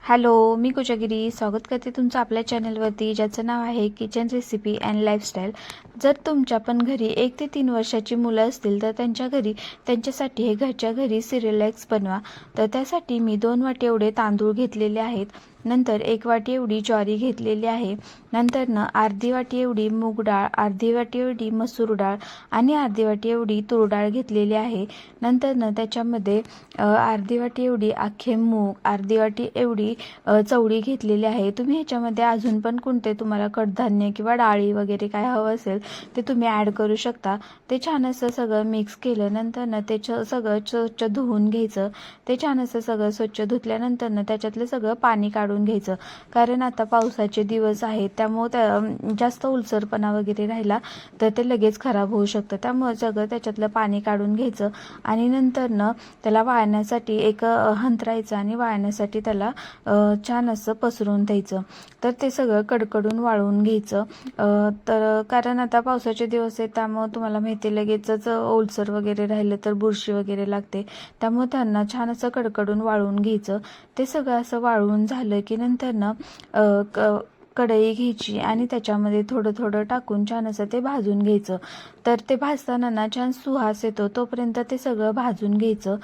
Hello, मी कोजागिरी स्वागत करते तुमचं आपल्या चॅनलवरती, ज्याचं नाव आहे किचन रेसिपी अँड लाईफस्टाईल. जर तुमच्या पण घरी 1 ते 3 वर्षाची मुलं असतील तर त्यांच्यासाठी हे घरच्या घरी सिरियलॅक्स बनवा. तर त्यासाठी मी 2 वाटी एवढे तांदूळ घेतलेले आहेत. नंतर 1 वाटी एवढी ज्वारी घेतलेली आहे. नंतर अर्धी वाटी एवढी मूग डाळ, अर्धी वाटी एवढी मसूर डाळ आणि अर्धी वाटी एवढी तूर डाळ घेतलेली आहे. नंतर त्याच्यामध्ये अर्धी वाटी एवढी अख्खे मूग, अर्धी वाटी एवढी चवळी घेतलेली आहे. तुम्ही ह्याच्यामध्ये अजून पण कोणते तुम्हाला कडधान्य किंवा डाळी वगैरे काय हवं असेल ते तुम्ही ॲड करू शकता. ते छान असं सगळं मिक्स केलं. नंतर त्याचं सगळं स्वच्छ धुवून घ्यायचं. ते छान असं सगळं स्वच्छ धुतल्यानंतर त्याच्यातलं सगळं पाणी काढून घ्यायचं. कारण आता पावसाचे दिवस आहेत, त्यामुळे जास्त ओलसरपणा वगैरे राहिला तर ते लगेच खराब होऊ शकतं. त्यामुळे सगळं त्याच्यातलं पाणी काढून घ्यायचं आणि नंतर त्याला वाळण्यासाठी एक हंतरायचं आणि वाळण्यासाठी त्याला छान असं पसरून द्यायचं. तर ते सगळं कडकडून वाळवून घ्यायचं. तर कारण आता पावसाचे दिवस आहेत, त्यामुळे तुम्हाला माहिती लगेचच ओलसर वगैरे राहिलं तर बुरशी वगैरे लागते. त्यामुळे त्यांना छान असं कडकडून वाळवून घ्यायचं. ते सगळं असं वाळवून झालं की नंतर कढई घ्यायची आणि त्याच्यामध्ये थोडं थोडं टाकून छान असं ते भाजून घ्यायचं. तर ते भाजताना छान सुवास येतो, तोपर्यंत ते सगळं भाजून घ्यायचं.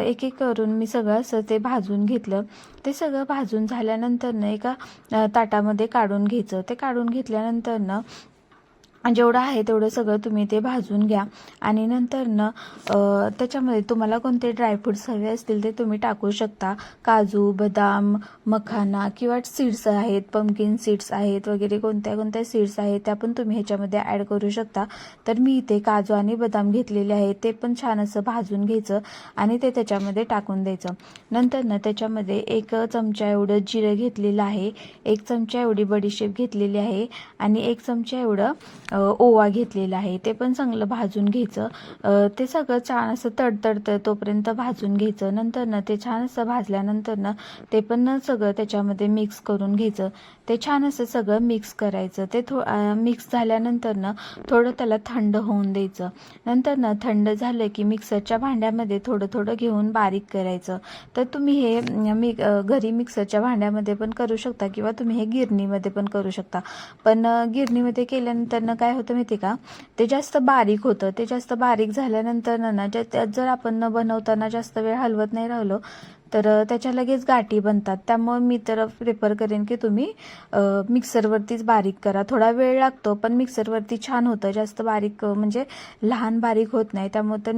एक एक करून मी सगळं असं ते भाजून घेतलं. ते सगळं भाजून झाल्यानंतर एका ताटामध्ये काढून घ्यायचं. ते काढून घेतल्यानंतर जेवढं आहे तेवढं सगळं तुम्ही ते भाजून घ्या आणि नंतर त्याच्यामध्ये तुम्हाला कोणते ड्रायफ्रूट्स हवे असतील ते तुम्ही टाकू शकता. काजू, बदाम, मखाना किंवा सीड्स आहेत, पंपकिन सीड्स आहेत वगैरे कोणत्या सीड्स आहेत त्या पण तुम्ही ह्याच्यामध्ये ॲड करू शकता. तर मी इथे काजू आणि बदाम घेतलेले आहेत. ते पण छान असं भाजून घ्यायचं आणि ते त्याच्यामध्ये टाकून द्यायचं. नंतर त्याच्यामध्ये 1 चमचा एवढं जिरं घेतलेलं आहे, 1 चमचा एवढी बडीशेप घेतलेली आहे आणि 1 चमचा एवढं ओवा घेतलेला आहे. ते पण चांगलं भाजून घ्यायचं. ते सगळं छान असं तडतडतं तोपर्यंत भाजून घ्यायचं. नंतर ते छान असं भाजल्यानंतर ते पण सगळं त्याच्यामध्ये मिक्स करून घ्यायचं. ते छान असं सगळं मिक्स करायचं. ते मिक्स झाल्यानंतर थोडं त्याला थंड होऊन द्यायचं. नंतर थंड झालं की मिक्सरच्या भांड्यामध्ये थोडं थोडं घेऊन बारीक करायचं. तर तुम्ही हे घरी मिक्सरच्या भांड्यामध्ये पण करू शकता किंवा तुम्ही हे गिरणीमध्ये पण करू शकता. पण गिरणीमध्ये केल्यानंतर काय होतं माहिती का, ते जास्त बारीक होतं. ते जास्त बारीक झाल्यानंतर जर आपण बनवताना जास्त वेळ हलवत नाही राहिलो तर त्याच्या लगेच गाठी बनतात. त्यामुळे मी तर प्रेफर करेन की तुम्ही मिक्सरवरतीच बारीक करा. थोडा वेळ लागतो पण मिक्सरवरती छान होतं. जास्त बारीक म्हणजे लहान बारीक होत नाही. त्यामुळे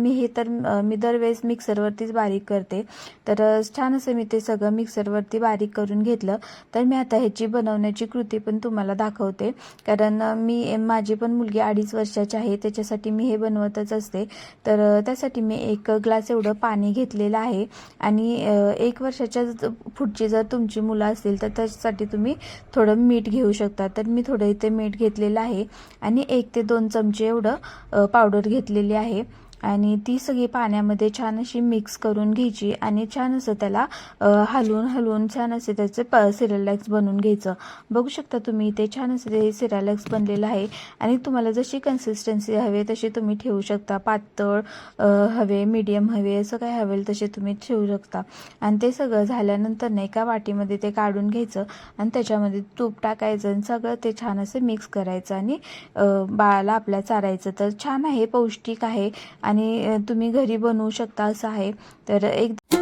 मी दरवेळेस मिक्सरवरतीच बारीक करते. तर छान असं मी ते सगळं मिक्सरवरती बारीक करून घेतलं. तर मी आता ह्याची बनवण्याची कृती पण तुम्हाला दाखवते. कारण माझी पण मुलगी 2.5 वर्षाची आहे, त्याच्यासाठी मी हे बनवतच असते. तर त्यासाठी मी 1 ग्लास एवढं पाणी घेतलेलं आहे आणि 1 वर्षाच्या पुढची जर तुमची मुलं असतील तर त्याच्यासाठी तुम्ही थोडं मीठ घेऊ शकता. तर मी थोडं इथे मीठ घेतलेलं आहे आणि 1 ते 2 चमचे एवढं पावडर घेतलेली आहे आणि ती सगळी पाण्यामध्ये छान अशी मिक्स करून घ्यायची आणि छान असं त्याला हलवून छान असे त्याचे सिरियलॅक्स बनवून घ्यायचं. बघू शकता तुम्ही इथे छान असं ते सिरियलॅक्स बनलेलं आहे आणि तुम्हाला जशी कन्सिस्टन्सी हवी तशी तुम्ही ठेवू शकता. पातळ हवे, मीडियम हवे, असं काय हवेल तसे तुम्ही ठेवू शकता. आणि ते सगळं झाल्यानंतर एका वाटीमध्ये ते काढून घ्यायचं आणि त्याच्यामध्ये तूप टाकायचं आणि सगळं ते छान असं मिक्स करायचं आणि बाळाला आपल्या चारायचं. तर छान आहे, पौष्टिक आहे आणि तुम्ही घरी बनवू शकता असं आहे. तर एक